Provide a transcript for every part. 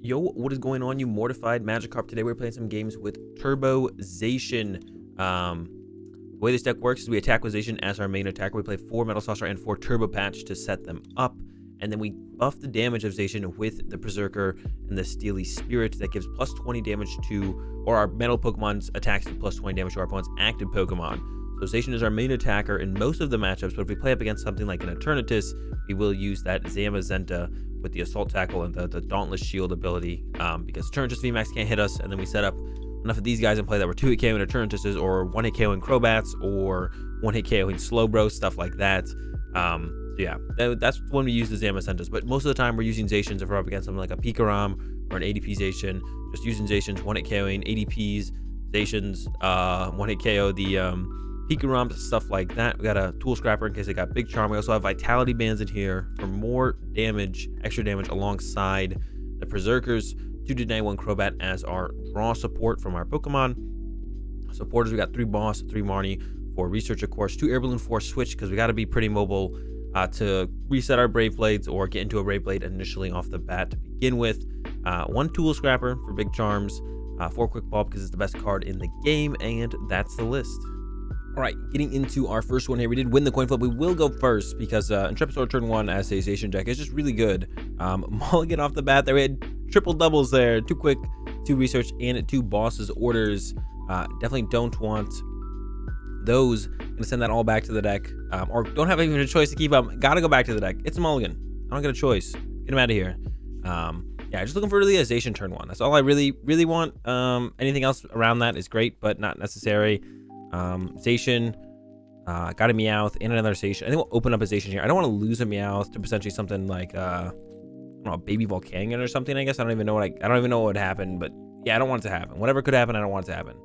Yo, what is going on, you mortified Magikarp? Today we're playing some games with Turbo Zacian. The way this deck works is we attack with Zacian as our main attacker. We play 4 Metal Saucer and 4 Turbo Patch to set them up. And then we buff the damage of Zacian with the Perrserker and the Steely Spirit that gives plus 20 damage to, or our metal Pokemon's attacks do plus 20 damage to our opponent's active Pokemon. So Zacian is our main attacker in most of the matchups, but if we play up against something like an Eternatus, we will use that Zamazenta with the Assault Tackle and the Dauntless Shield ability, because Eternatus VMAX can't hit us, and then we set up enough of these guys in play that we're 2-hit KOing Eternatuses, or 1-hit KOing Crobats, or 1-hit KOing Slowbro, stuff like that. So yeah, that's when we use the Zamazentas, but most of the time we're using Zacians if we're up against something like a PikaRom or an ADP Zacian, just using Zacians, 1-hit KOing ADPs, Zacians, 1-hit KO the PikaRom, stuff like that. We got a Tool Scrapper in case they got Big Charm. We also have Vitality Bands in here for more damage, extra damage alongside the Perrserkers. 2 Dedenne, 1 Crobat as our draw support from our Pokemon. Supporters, we got 3 Boss, 3 Marnie, 4 Researcher, of course, 2 Air Balloon, 4 Switch, because we got to be pretty mobile to reset our Brave Blades or get into a Brave Blade initially off the bat to begin with. 1 Tool Scrapper for Big Charms, 4 Quick Ball because it's the best card in the game, and that's the list. All right, getting into our first one here. We did win the coin flip. We will go first because Intrepid Sword turn 1 as a Zacian deck is just really good. Mulligan off the bat there. We had triple doubles there. 2 quick, 2 research, and 2 bosses orders. Definitely don't want those. Gonna send that all back to the deck. Or don't have even a choice to keep up. Gotta go back to the deck. It's a mulligan. I don't get a choice. Get him out of here. Yeah, just looking for really a Zacian turn 1. That's all I really want. Anything else around that is great, but not necessary. Zacian, got a Meowth and another Zacian. I think we'll open up a Zacian here. I don't want to lose a Meowth to potentially something like I don't know, a baby Volcanion or something. I guess I don't even know what would happen, but yeah, I don't want it to happen. Whatever could happen, I don't want it to happen.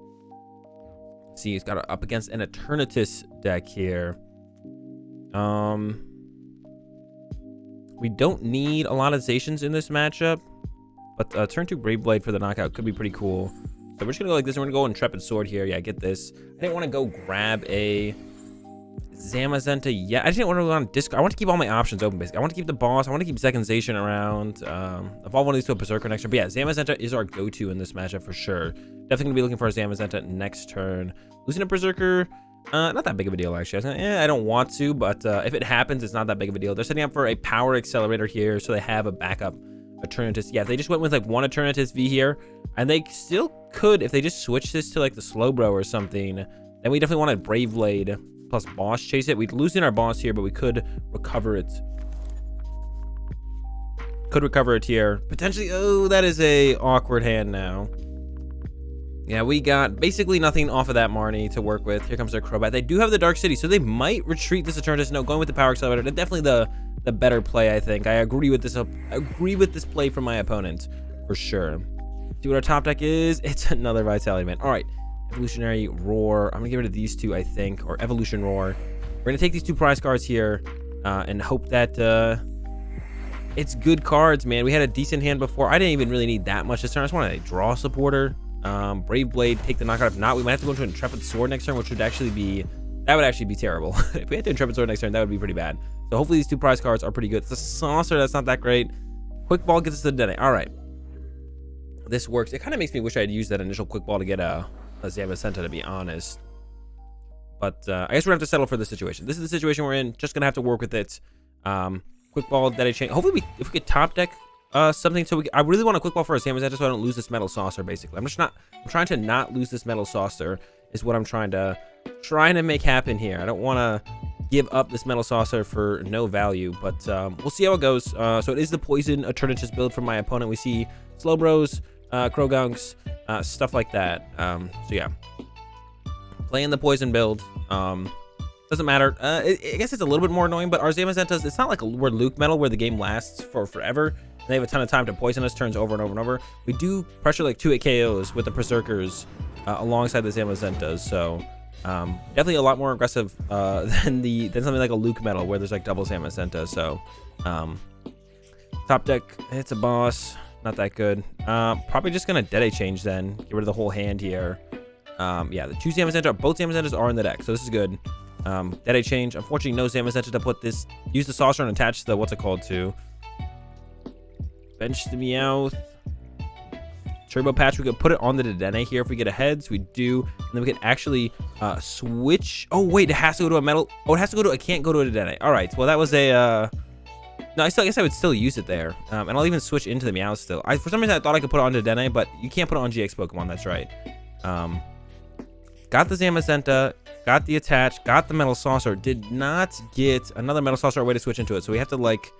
See, he's got up against an Eternatus deck here. We don't need a lot of Zacians in this matchup, but turn 2 Brave Blade for the knockout could be pretty cool. So we're just gonna go like this. We're gonna go Intrepid Sword here. Yeah, get this. I didn't want to go grab a Zamazenta yet. I didn't want to go on disc. I want to keep all my options open, basically. I want to keep the boss. I want to keep second Zacian around. Evolve one of these to a Perrserker next turn. But yeah, Zamazenta is our go-to in this matchup for sure. Definitely gonna be looking for a Zamazenta next turn. Losing a Perrserker, not that big of a deal actually. I don't want to, but if it happens, it's not that big of a deal. They're setting up for a power accelerator here, so they have a backup Eternatus. Yeah, they just went with like 1 Eternatus V here, and they still could if they just switch this to like the Slowbro or something. Then we definitely want a Brave Blade plus Boss chase it. We'd lose in our Boss here, but we could recover it. Could recover it here potentially. Oh, that is a awkward hand now. Yeah, we got basically nothing off of that Marnie to work with. Here comes their Crobat. They do have the Dark City, so they might retreat this Eternatus. No, going with the Power Accelerator. That's definitely the better play, I think. I agree with this. Agree with this play from my opponent for sure. See what our top deck is. It's another Vitality Band. All right, Evolutionary Roar. I'm gonna get rid of these 2, I think, or Evolution Roar. We're gonna take these 2 prize cards here and hope that it's good cards, man. We had a decent hand before. I didn't even really need that much this turn. I just wanted a draw supporter. Brave Blade, take the knockout. If not, we might have to go into Intrepid Sword next turn, which would actually be terrible. If we had to Intrepid Sword next turn, that would be pretty bad. So hopefully these 2 prize cards are pretty good. It's a Saucer, that's not that great. Quick Ball gets us to the Dedenne. All right, this works. It kind of makes me wish I had used that initial Quick Ball to get a Zamazenta, to be honest. But I guess we're gonna have to settle for the situation. This is the situation we're in. Just gonna have to work with it. Quick Ball, Dedenne chain. Hopefully if we could top deck something, so I really want a Quick Ball for a Zamazenta so I don't lose this Metal Saucer, basically. I'm trying to not lose this Metal Saucer is what I'm trying to make happen here. I don't want to give up this Metal Saucer for no value, but we'll see how it goes. So it is the Poison Eternatus build from my opponent. We see Slowbros, Crogunks, stuff like that. So yeah, playing the Poison build. Doesn't matter. I guess it's a little bit more annoying, but our Zamazentas, it's not like we're Luke Metal where the game lasts for forever. They have a ton of time to poison us turns over and over and over. We do pressure like 2-hit KOs with the Perrserkers alongside the Zamazentas, so definitely a lot more aggressive than something like a Luke Metal where there's like double Zamazenta. So top deck, it's a boss, not that good. Probably just gonna Dedenne change then, get rid of the whole hand here. Yeah, the 2 Zamazenta, both Zamazentas are in the deck, so this is good. Dedenne change. Unfortunately, no Zamazenta to put this. Use the Saucer and attach the what's it called to. Bench the Meowth. Turbo Patch. We could put it on the Dedenne here if we get ahead. So we do. And then we could actually switch. Oh, wait. It has to go to a metal. Oh, it has to go to. It can't go to a Dedenne. All right. Well, that was a. No, I guess I would still use it there. And I'll even switch into the Meowth still. For some reason, I thought I could put it on Dedenne, but you can't put it on GX Pokemon. That's right. Got the Zamazenta, got the Attach, got the Metal Saucer. Did not get another Metal Saucer or way to switch into it. So we have to, like,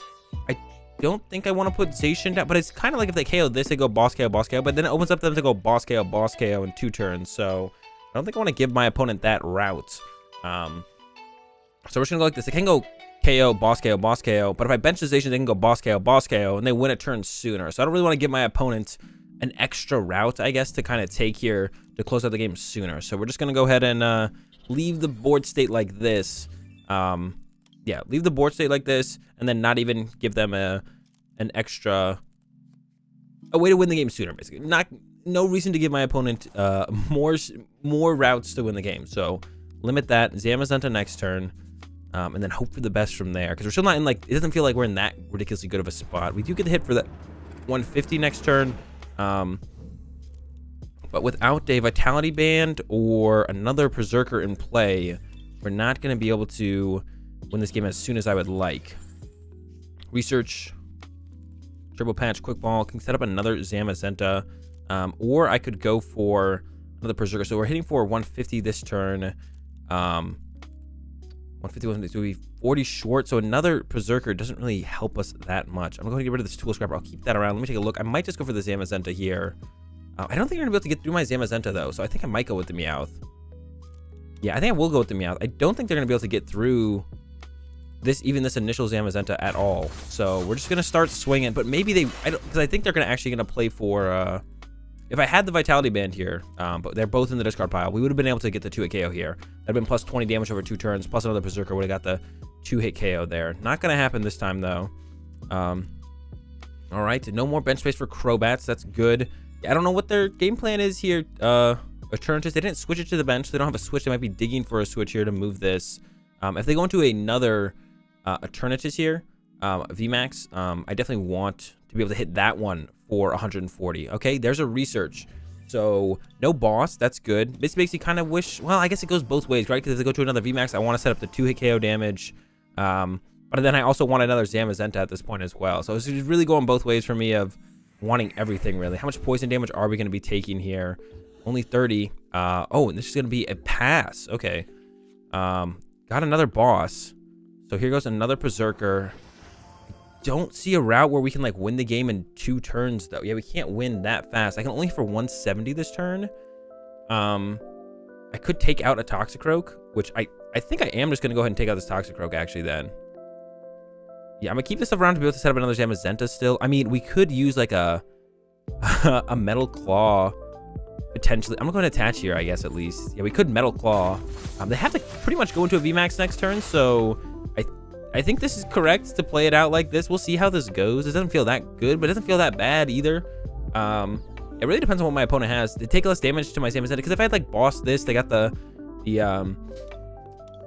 I don't think I want to put Zacian down, but it's kind of like if they KO this, they go Boss KO, but then it opens up them to go Boss KO in 2 turns. So I don't think I want to give my opponent that route. So we're just going to go like this. They can go KO, Boss KO, but if I bench the Zacian, they can go Boss KO, and they win a turn sooner. So I don't really want to give my opponent an extra route, I guess, to kind of take here to close out the game sooner. So we're just going to go ahead and leave the board state like this. Yeah, leave the board state like this, and then not even give them a way to win the game sooner, basically. No reason to give my opponent more routes to win the game. So limit that. Zamazenta next turn, and then hope for the best from there, because we're still not in, like, it doesn't feel like we're in that ridiculously good of a spot. We do get the hit for that 150 next turn. But without a Vitality Band or another Perrserker in play, we're not going to be able to win this game as soon as I would like. Research, Turbo Patch, Quick Ball, can set up another Zamazenta, or I could go for another Perrserker. So we're hitting for 150 this turn. 150 so we'll be 40 short, so another Perrserker doesn't really help us that much. I'm going to get rid of this Tool Scrapper. I'll keep that around. Let me take a look. I might just go for the Zamazenta here. I don't think you're going to be able to get through my Zamazenta, though, so I think I might go with the Meowth. Yeah, I think I will go with the Meowth. I don't think they're going to be able to get through this initial Zamazenta at all. So we're just going to start swinging, but maybe because I think they're actually going to play for, if I had the Vitality Band here, but they're both in the discard pile, we would have been able to get the 2-hit KO here. That'd have been plus 20 damage over 2 turns, plus another Perrserker would have got the 2-hit KO there. Not going to happen this time, though. All right, no more bench space for Crobats. That's good. I don't know what their game plan is here. Eternatus, they didn't switch it to the bench. They don't have a switch. They might be digging for a switch here to move this. If they go into another Eternatus here, VMAX, I definitely want to be able to hit that one for 140. Okay, there's a research. So no boss, that's good. This makes you kind of wish, well, I guess it goes both ways, right? Because if they go to another VMAX, I want to set up the 2-hit KO damage. But then I also want another Zamazenta at this point as well. So it's really going both ways for me of wanting everything, really. How much poison damage are we going to be taking here? Only 30. Oh, and this is going to be a pass. Okay. Got another boss. So here goes another Perrserker. Don't see a route where we can, like, win the game in 2 turns, though. Yeah, we can't win that fast. I can only for 170 this turn. I could take out a Toxicroak, which I think I am just going to go ahead and take out this Toxicroak, actually, then. Yeah, I'm going to keep this around to be able to set up another Zamazenta still. I mean, we could use, like, a Metal Claw, potentially. I'm going to go ahead and attach here, I guess, at least. Yeah, we could Metal Claw. They have to pretty much go into a VMAX next turn, so I think this is correct to play it out like this. We'll see how this goes. It doesn't feel that good, but it doesn't feel that bad either. It really depends on what my opponent has. They take less damage to my Zamazenta, because if I had, like, bossed this, they got the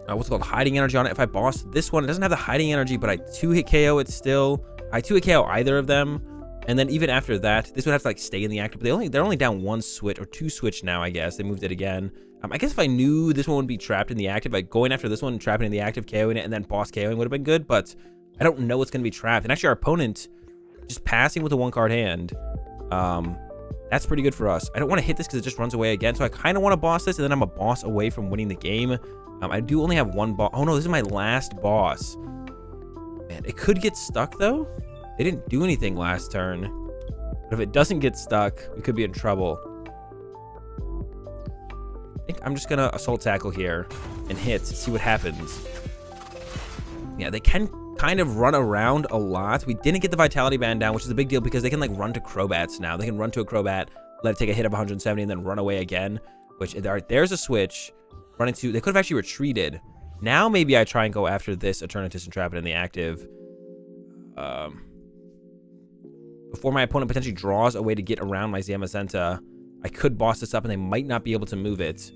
what's it called, hiding energy on it. If I boss this one, it doesn't have the hiding energy, but I 2-hit KO it still. I 2-hit KO either of them, and then even after that, this would have to, like, stay in the active. But they're only down 1 switch or 2 switch now, I guess. They moved it again. I guess if I knew this one would be trapped in the active, like going after this one and trapping in the active, KOing it, and then boss KOing would have been good. But I don't know what's going to be trapped. And actually, our opponent just passing with a 1-card hand. That's pretty good for us. I don't want to hit this because it just runs away again. So I kind of want to boss this, and then I'm a boss away from winning the game. I do only have 1 boss. Oh no, this is my last boss. Man, it could get stuck though. They didn't do anything last turn. But if it doesn't get stuck, we could be in trouble. I think I'm just gonna Assault Tackle here and hit, see what happens. Yeah, they can kind of run around a lot. We didn't get the Vitality Band down, which is a big deal because they can, like, run to Crobats now. They can run to a Crobat, let it take a hit of 170, and then run away again. Which, all right, there's a switch. Running to, they could have actually retreated. Now maybe I try and go after this Eternatus and trap it in the active. Before my opponent potentially draws a way to get around my Zamazenta, I could boss this up and they might not be able to move it.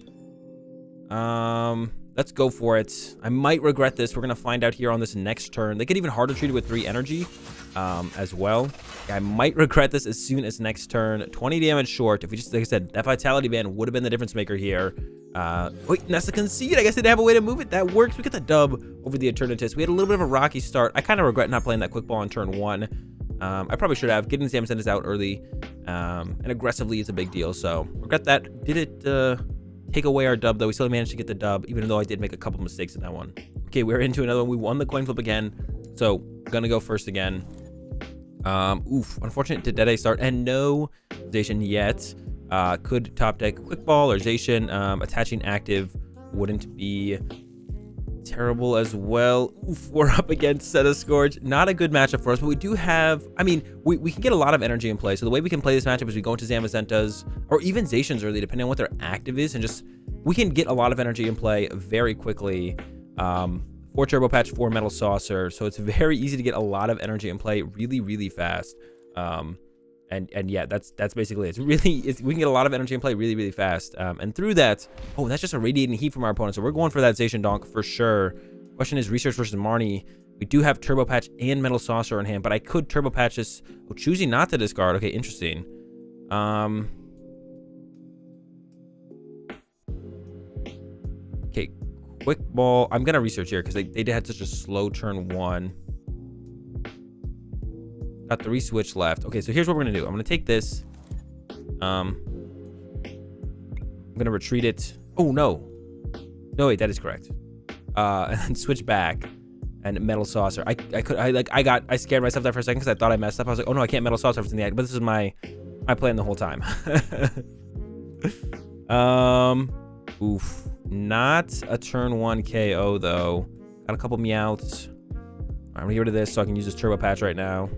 That's Let's go for it. I might regret this. We're going to find out here on this next turn. They get even harder treated with 3 energy as well. Yeah, I might regret this as soon as next turn. 20 damage short. If we just, like I said, that Vitality Band would have been the difference maker here. Wait, Nessa Concede. I guess they didn't have a way to move it. That works. We get the dub over the Eternatus. We had a little bit of a rocky start. I kind of regret not playing that quick ball on turn 1. I probably should have. Getting Zamazenta out early and aggressively is a big deal. So regret that. Did it take away our dub, though? We still managed to get the dub, even though I did make a couple mistakes in that one. Okay, we're into another one. We won the coin flip again. So gonna go first again. Unfortunate Dedenne start and no Zacian yet. Could top deck quick ball or Zacian. Attaching active wouldn't be terrible as well. We're up against Centiskorch. Not a good matchup for us, but we do have, I mean, we can get a lot of energy in play. So the way we can play this matchup is we go into Zamazenta's or even Zacian's early, depending on what their active is, and just we can get a lot of energy in play very quickly. 4 Turbo Patch, 4 Metal Saucer, so it's very easy to get a lot of energy in play really fast. And yeah, that's basically it. We can get a lot of energy in play really fast. And through that, oh, that's just a radiating heat from our opponent. So we're going for that Zacian donk for sure. Question is Research versus Marnie. We do have Turbo Patch and Metal Saucer in hand, but I could Turbo Patch this. Oh, choosing not to discard. Okay, interesting. Okay, quick ball. I'm gonna research here because they had such a slow turn 1. Got 3 switch left. Okay, so here's what we're gonna do. I'm gonna take this. I'm gonna retreat it. Oh no. No, wait, that is correct. And then switch back and Metal Saucer. I scared myself there for a second because I thought I messed up. I was like, oh no, I can't Metal Saucer in the act. But this is my plan the whole time. Not a turn 1 KO though. Got a couple Meowths. I'm gonna get rid of this so I can use this Turbo Patch right now.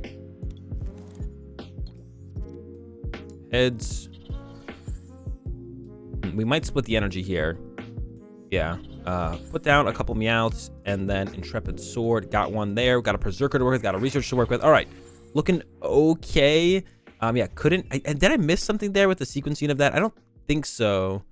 Heads. We might split the energy here. Yeah. Put down a couple Meowths and then Intrepid Sword. Got one there. Got a Perrserker to work with. Got a Research to work with. All right. Looking okay. Yeah, couldn't. Did I miss something there with the sequencing of that? I don't think so.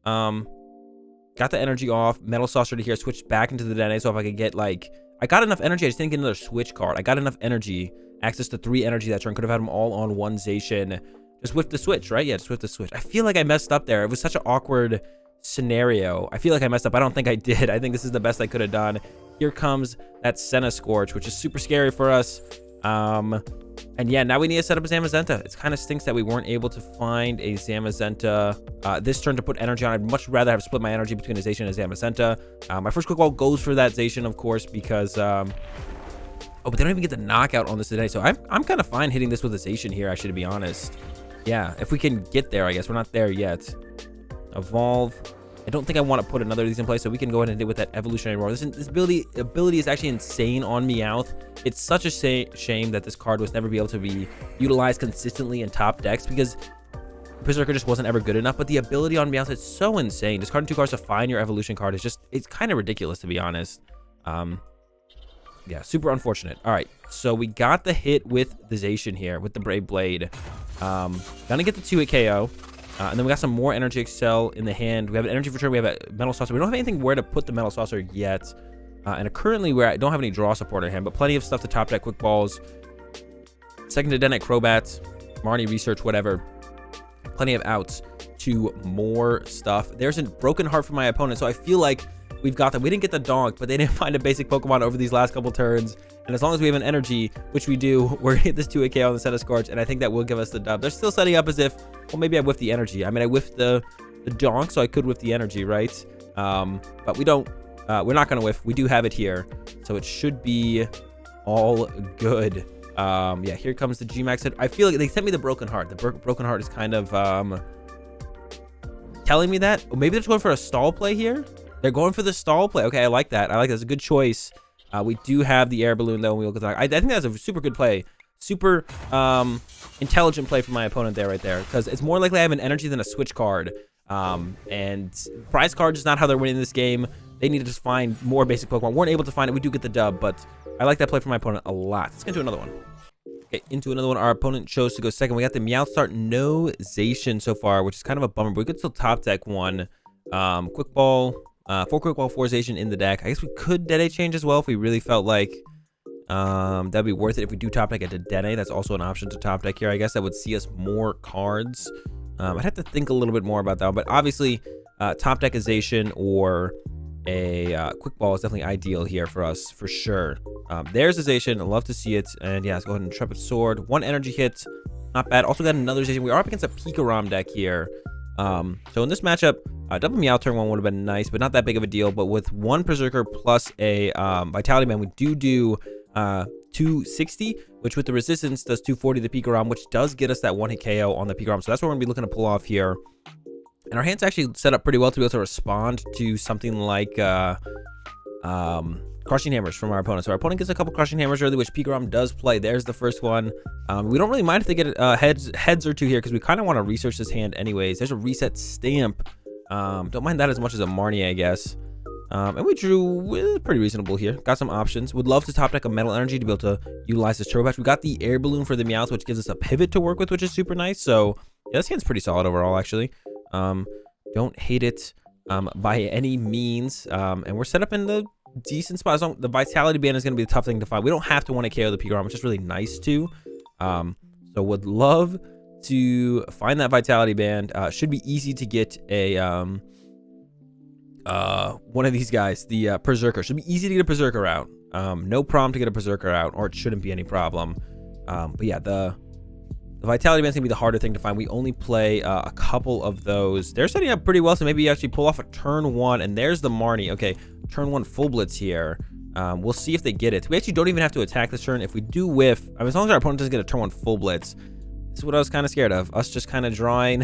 Got the energy off. Metal Saucer to here. Switched back into the Dedenne. So if I could get like, I got enough energy. I just didn't get another switch card. I got enough energy. Access to 3 energy that turn. Could have had them all on 1 Zacian. Just whip the switch, right? Yeah, just whip the switch. I feel like I messed up there. It was such an awkward scenario. I feel like I messed up. I don't think I did. I think this is the best I could have done. Here comes that Centiskorch, which is super scary for us. And yeah, now we need to set up a Zamazenta. It kind of stinks that we weren't able to find a Zamazenta this turn to put energy on. I'd much rather have split my energy between a Zacian and a Zamazenta. My first quick ball goes for that Zacian, of course, because oh, but they don't even get the knockout on this today. So I'm kind of fine hitting this with a Zacian here, actually, to be honest. Yeah, if we can get there, I guess. We're not there yet. Evolve. I don't think I want to put another of these in place, so we can go ahead and do with that Evolutionary Roar. This ability is actually insane on Meowth. It's such a shame that this card was never be able to be utilized consistently in top decks because Perrserker just wasn't ever good enough. But the ability on Meowth is so insane. Discarding 2 cards to find your evolution card is just, it's kind of ridiculous, to be honest. Yeah, super unfortunate. All right, so we got the hit with the Zacian here with the Brave Blade. Gonna get the 2-hit KO. And then we got some more Energy Excel in the hand. We have an Energy for sure. We have a Metal Saucer. We don't have anything where to put the Metal Saucer yet. And currently, I don't have any draw support in hand, but plenty of stuff to top deck quick balls. Second to Dedenne Crobat, Marnie Research, whatever. Plenty of outs to more stuff. There's a Broken Heart for my opponent, so I feel like we've got them. We didn't get the donk, but they didn't find a basic Pokemon over these last couple turns. And as long as we have an energy, which we do, we're going to hit this 2-hit KO on the Centiskorch, and I think that will give us the dub. They're still setting up as if, well, maybe I whiffed the energy. I mean, I whiffed the donk, so I could whiff the energy, right? But we don't. We're not going to whiff. We do have it here, so it should be all good. Yeah, here comes the GMAX. I feel like they sent me the Broken Heart. The Broken Heart is kind of telling me that. Or maybe they're just going for a stall play here. They're going for the stall play. Okay, I like that. I like that. It's a good choice. We do have the Air Balloon, though, and we will go. I think that's a super good play. Super intelligent play from my opponent there, right there. Because it's more likely I have an energy than a switch card. And prize card is not how they're winning this game. They need to just find more basic Pokemon. Weren't able to find it. We do get the dub, but I like that play from my opponent a lot. Let's get into another one. Okay, into another one. Our opponent chose to go second. We got the Meowth start. No Zacian so far, which is kind of a bummer, but we could still top deck one. Quick ball. 4 Quick Ball, 4 Zacian in the deck. I guess we could Dedenne change as well if we really felt like that'd be worth it. If we do top deck a Dedenne, that's also an option to top deck here. I guess that would see us more cards. I'd have to think a little bit more about that one, but obviously top deck a Zacian or a Quick Ball is definitely ideal here for us, for sure. There's a Zacian. I'd love to see it. And yeah, let's go ahead and Intrepid Sword. 1 energy hit. Not bad. Also got another Zacian. We are up against a PikaRom deck here. So in this matchup, double Meowth turn 1 would have been nice, but not that big of a deal. But with 1 Perrserker plus a Vitality Band, we do 260, which with the resistance does 240 to the PikaRom, which does get us that 1-hit KO on the PikaRom. So that's what we're going to be looking to pull off here. And our hand's actually set up pretty well to be able to respond to something like Crushing Hammers from our opponent. So our opponent gets a couple Crushing Hammers early, which PikaRom does play. There's the first one. We don't really mind if they get heads or 2 here, because we kind of want to research this hand anyways. There's a reset stamp. Don't mind that as much as a Marnie, I guess. And we drew pretty reasonable here. Got some options. Would love to top deck a Metal Energy to be able to utilize this Turbo Patch. We got the Air Balloon for the Meowth, which gives us a pivot to work with, which is super nice. So yeah, this hand's pretty solid overall, actually. Don't hate it by any means. And we're set up in the decent spot. So the Vitality Band is going to be a tough thing to find. We don't have to want to KO the PikaRom, which is really nice too. So would love to find that Vitality Band. Should be easy to get a one of these guys, the Perrserker. Should be easy to get a Perrserker out. No problem to get a Perrserker out, or it shouldn't be any problem. But yeah, the Vitality Band's gonna be the harder thing to find. We only play a couple of those. They're setting up pretty well, so maybe you actually pull off a turn 1, and there's the Marnie. Okay, turn 1 full blitz here. We'll see if they get it. We actually don't even have to attack this turn. If we do whiff, I mean, as long as our opponent doesn't get a turn 1 full blitz, this is what I was kind of scared of. Us just kind of drawing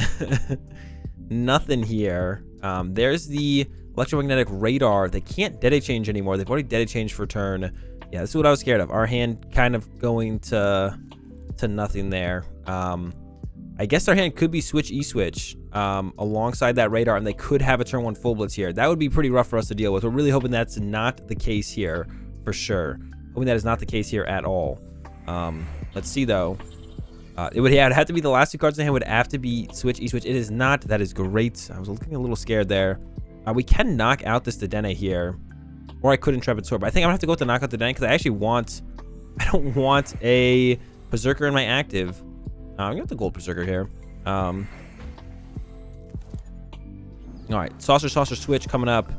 nothing here. There's the electromagnetic radar. They can't Dedenne change anymore. They've already Dedenne changed for turn. Yeah, this is what I was scared of. Our hand kind of going to nothing there. I guess our hand could be switch E-switch alongside that radar, and they could have a turn 1 full blitz here. That would be pretty rough for us to deal with. We're really hoping that's not the case here, for sure. Hoping that is not the case here at all. Let's see though. It would have to be the last 2 cards in the hand would have to be switch E-switch. It is not. That is great. I was looking a little scared there. We can knock out this Dedenne here, or I could Intrepid Sword, but I think I'm gonna have to go with the knockout Dedenne because I don't want a Perrserker in my active. I'm gonna have the gold Perrserker here. All right, Saucer switch coming up.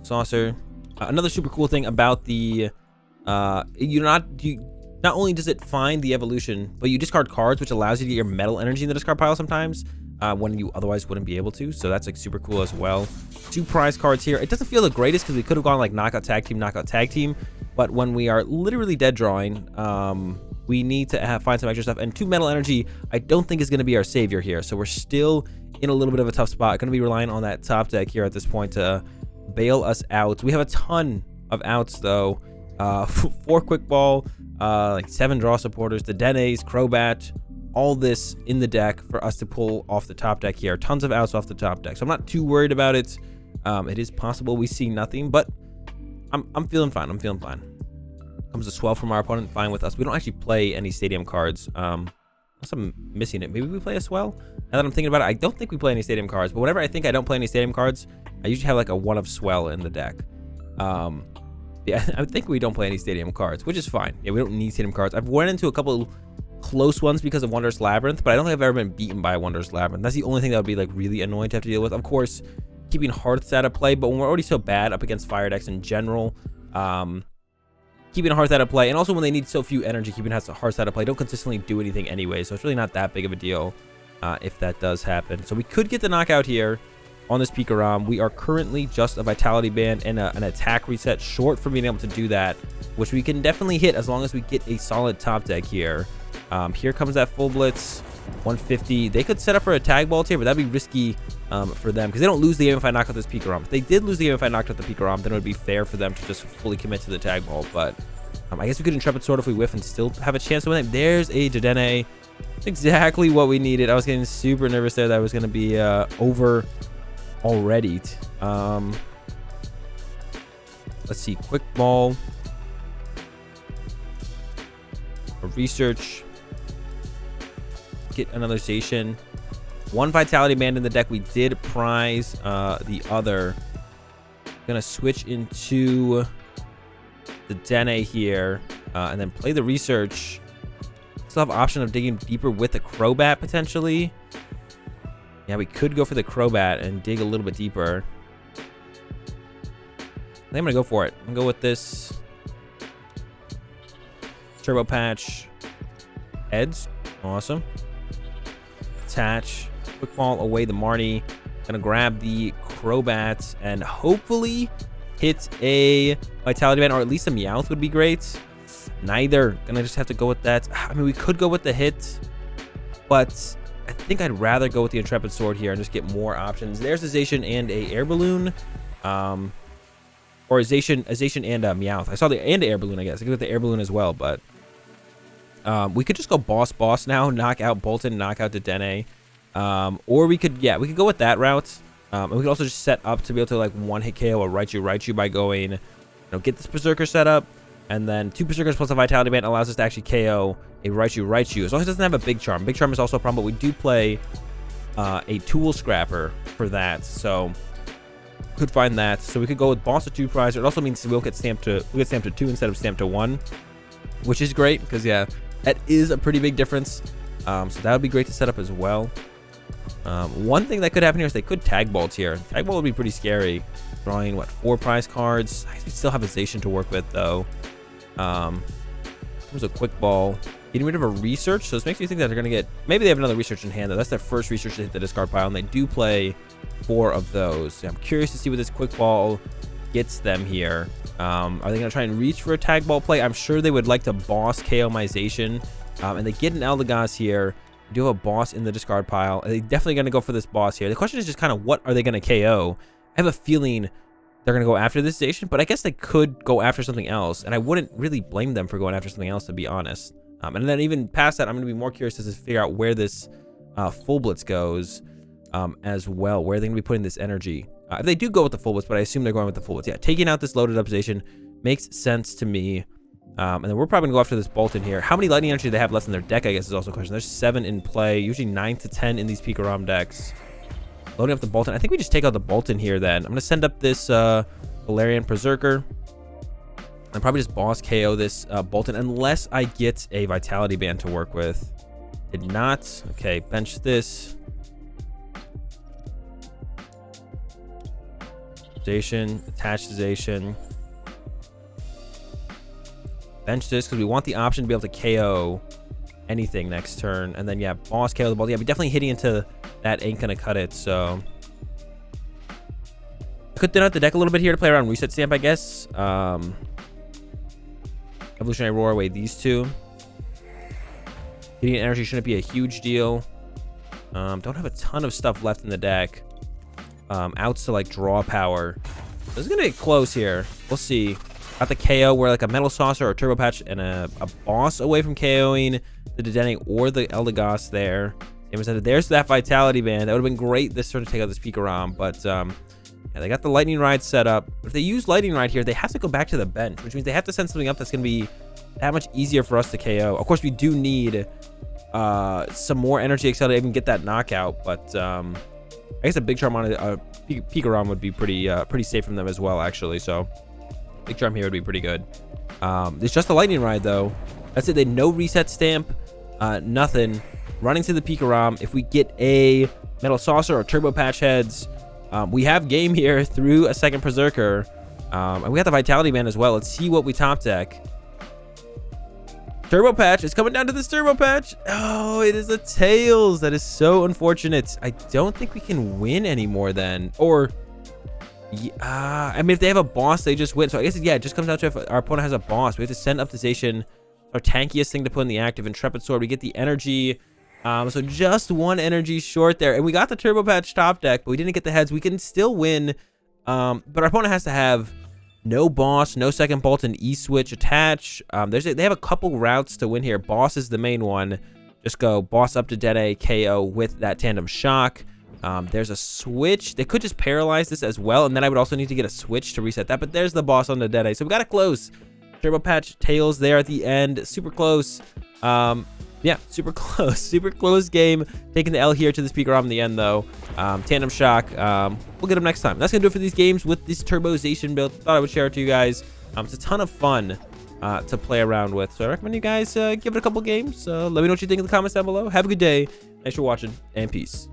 Saucer. Another super cool thing about the not only does it find the evolution, but you discard cards, which allows you to get your Metal Energy in the discard pile sometimes when you otherwise wouldn't be able to. So that's like super cool as well. 2 prize cards here. It doesn't feel the greatest because we could have gone like knockout tag team, but when we are literally dead drawing, we need to find some extra stuff. And 2 Metal Energy, I don't think is going to be our savior here. So we're still in a little bit of a tough spot. Going to be relying on that top deck here at this point to bail us out. We have a ton of outs though. 4 Quick Ball, like 7 draw supporters, the Dedennes, Crobat, all this in the deck for us to pull off the top deck here. Tons of outs off the top deck. So I'm not too worried about it. It is possible we see nothing, but I'm feeling fine. Comes a swell from our opponent, fine with us. We don't actually play any stadium cards. Unless I'm missing it. Maybe we play a swell? Now that I'm thinking about it, I don't think we play any stadium cards. But whenever I think I don't play any stadium cards, I usually have like a 1 of swell in the deck. Yeah, I think we don't play any stadium cards, which is fine. Yeah, we don't need stadium cards. I've run into a couple close ones because of Wondrous Labyrinth, but I don't think I've ever been beaten by a Wondrous Labyrinth. That's the only thing that would be like really annoying to have to deal with. Of course, keeping Hearths out of play, but when we're already so bad up against fire decks in general, keeping a Hearth out of play, and also when they need so few energy, keeping Hearths out of play don't consistently do anything anyway, so it's really not that big of a deal if that does happen. So we could get the knockout here on this PikaRom. We are currently just a Vitality Band and an attack reset short from being able to do that, which we can definitely hit as long as we get a solid top deck here. Here comes that full blitz, 150. They could set up for a tag ball here, but that'd be risky for them because they don't lose the game if I knock out this PikaRom. If they did lose the game if I knocked out the PikaRom, then it would be fair for them to just fully commit to the tag ball. But I guess we could Intrepid Sword if we whiff and still have a chance to win it. There's a Dedenne. Exactly what we needed. I was getting super nervous there that I was going to be over already. Let's see. Quick Ball. A research. Get another Zacian. 1 Vitality Band in the deck. We did prize the other gonna switch into the Dedenne here, and then play the research. Still have option of digging deeper with the Crobat potentially. Yeah, we could go for the Crobat and dig a little bit deeper. I think I'm gonna go for it. I'm gonna go with this Turbo Patch heads. Awesome. Attach. Quick ball away the Marnie. Gonna grab the Crobat and hopefully hit a Vitality Band, or at least a Meowth would be great. Neither. Gonna just have to go with that. I mean, we could go with the hit, but I think I'd rather go with the Intrepid Sword here and just get more options. There's a Zacian and a Air Balloon. Or a Zacian and a Meowth. I saw the and Air Balloon, I guess. I could go with the Air Balloon as well, but we could just go boss now, knock out Bolton, knock out Dedenne. Or we could go with that route. And we could also just set up to be able to like one-hit KO a Raichu by going, get this Perrserker set up, and then 2 Perrserkers plus a Vitality Band allows us to actually KO a Raichu. As long as it doesn't have a Big Charm. Big Charm is also a problem, but we do play a Tool Scrapper for that, so could find that. So we could go with boss to 2 prize. It also means we'll get stamped to 2 instead of stamped to 1, which is great because yeah, that is a pretty big difference. So that would be great to set up as well. One thing that could happen here is they could tag bolt here. Tag bolt would be pretty scary. Drawing what, 4 prize cards. I still have a Zacian to work with though. There's a quick ball. Getting rid of a research, so this makes me think that they're gonna get, maybe they have another research in hand though. That's their first research to hit the discard pile, and they do play 4 of those. So I'm curious to see what this quick ball gets them here. Are they gonna try and reach for a tag ball play? I'm sure they would like to boss KO my Zacian. And they get an Eldegoss here. We do have a boss in the discard pile. They're definitely gonna go for this boss here. The question is just kind of what are they gonna KO? I have a feeling they're gonna go after this Zacian, but I guess they could go after something else, and I wouldn't really blame them for going after something else, to be honest. And then even past that, I'm going to be more curious to figure out where this Full Blitz goes as well. Where are they going to be putting this energy? If they do go with the Full Blitz, but I assume they're going with the Full Blitz. Yeah, taking out this loaded up Zacian makes sense to me. And then we're probably going to go after this Bolton here. How many lightning energy do they have left in their deck, I guess, is also a question. There's 7 in play, usually 9 to 10 in these PikaRom decks. Loading up the Bolton. I think we just take out the Bolton here then. I'm going to send up this Galarian Perrserker. And probably just boss KO this Bolton unless I get a Vitality Band to work with. Did not. Okay, bench this. Zacian, attach the Zacian. Bench this because we want the option to be able to KO anything next turn. And then, yeah, boss KO the Bolton. Yeah, we definitely hitting into that ain't going to cut it, so I could thin out the deck a little bit here to play around Reset Stamp, I guess. Evolutionary Roar away these 2. Getting energy shouldn't be a huge deal. Don't have a ton of stuff left in the deck. Outs to like draw power. This is gonna get close here. We'll see. Got the KO where like a Metal Saucer or a Turbo Patch and a boss away from KOing the Dedenne or the Eldegoss there. There's that Vitality Band. That would have been great this turn to take out this PikaRom, but yeah, they got the Lightning Ride set up. If they use Lightning Ride here, they have to go back to the bench, which means they have to send something up that's going to be that much easier for us to KO. Of course, we do need some more energy XL to even get that knockout, but I guess a Big Charm on a PikaRom would be pretty safe from them as well, actually. So Big Charm here would be pretty good. It's just a Lightning Ride, though. That's it. They no Reset Stamp, nothing. Running to the PikaRom. If we get a Metal Saucer or Turbo Patch heads, we have game here through a second Perrserker. And we got the Vitality Band as well. Let's see what we top deck. Turbo Patch. It's coming down to this Turbo Patch. Oh, it is a Tails. That is so unfortunate. I don't think we can win anymore then. Or, yeah, I mean, if they have a boss, they just win. So I guess, yeah, it just comes down to if our opponent has a boss. We have to send up the Zacian, our tankiest thing to put in the active Intrepid Sword. We get the energy. So just 1 energy short there. And we got the Turbo Patch top deck, but we didn't get the heads. We can still win. But our opponent has to have no boss, no second Bolton, E-switch, attach. They have a couple routes to win here. Boss is the main one. Just go boss up to Dedenne, KO with that tandem shock. There's a switch. They could just paralyze this as well, and then I would also need to get a switch to reset that. But there's the boss on the Dedenne. So we got it close. Turbo Patch Tails there at the end. Super close. Yeah, super close game. Taking the L here to this PikaRom in the end, though. Tandem Shock. We'll get him next time. That's gonna do it for these games with this Turbo Zacian build. Thought I would share it to you guys. It's a ton of fun to play around with, so I recommend you guys give it a couple games. Let me know what you think in the comments down below. Have a good day. Thanks for watching, and peace.